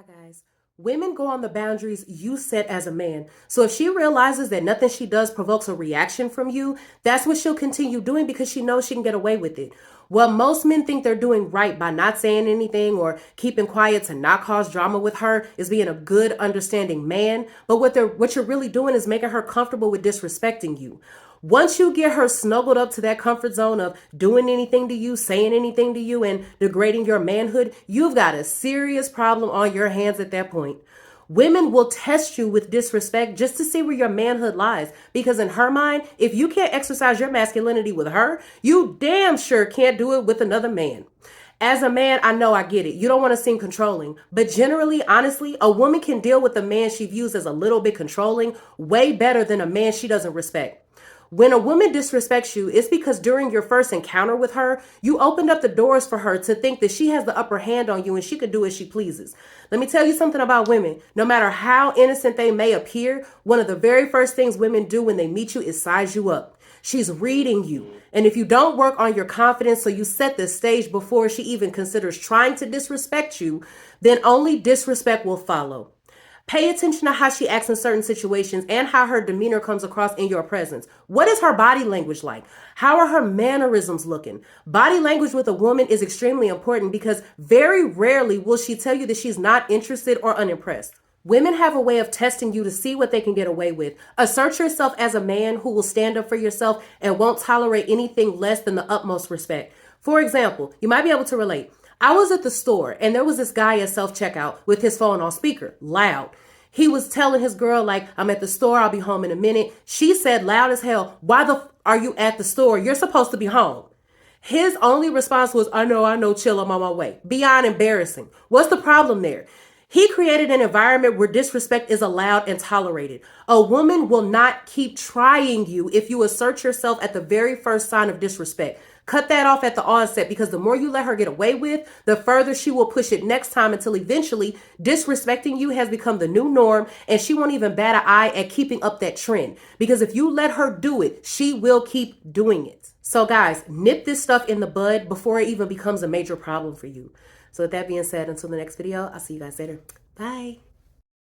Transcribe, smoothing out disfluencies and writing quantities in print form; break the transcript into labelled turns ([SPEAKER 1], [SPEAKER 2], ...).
[SPEAKER 1] Hi, guys. Women go on the boundaries you set as a man. So if she realizes that nothing she does provokes a reaction from you, that's what she'll continue doing because she knows she can get away with it. Well, most men think they're doing right by not saying anything or keeping quiet to not cause drama with her is being a good, understanding man. But what you're really doing is making her comfortable with disrespecting you. Once you get her snuggled up to that comfort zone of doing anything to you, saying anything to you, and degrading your manhood, you've got a serious problem on your hands at that point. Women will test you with disrespect just to see where your manhood lies. Because in her mind, if you can't exercise your masculinity with her, you damn sure can't do it with another man. As a man, I know I get it. You don't want to seem controlling. But generally, honestly, a woman can deal with a man she views as a little bit controlling way better than a man she doesn't respect. When a woman disrespects you, it's because during your first encounter with her, you opened up the doors for her to think that she has the upper hand on you and she can do as she pleases. Let me tell you something about women. No matter how innocent they may appear, one of the very first things women do when they meet you is size you up. She's reading you. And if you don't work on your confidence so you set the stage before she even considers trying to disrespect you, then only disrespect will follow. Pay attention to how she acts in certain situations and how her demeanor comes across in your presence. What is her body language like? How are her mannerisms looking? Body language with a woman is extremely important because very rarely will she tell you that she's not interested or unimpressed. Women have a way of testing you to see what they can get away with. Assert yourself as a man who will stand up for yourself and won't tolerate anything less than the utmost respect. For example, you might be able to relate. I was at the store and there was this guy at self-checkout with his phone on speaker, loud. He was telling his girl, like, I'm at the store, I'll be home in a minute. She said loud as hell, why the are you at the store? You're supposed to be home. His only response was, I know, chill, I'm on my way. Beyond embarrassing. What's the problem there? He created an environment where disrespect is allowed and tolerated. A woman will not keep trying you if you assert yourself at the very first sign of disrespect. Cut that off at the onset because the more you let her get away with, the further she will push it next time until eventually disrespecting you has become the new norm and she won't even bat an eye at keeping up that trend. Because if you let her do it, she will keep doing it. So guys, nip this stuff in the bud before it even becomes a major problem for you. So with that being said, until the next video, I'll see you guys later. Bye.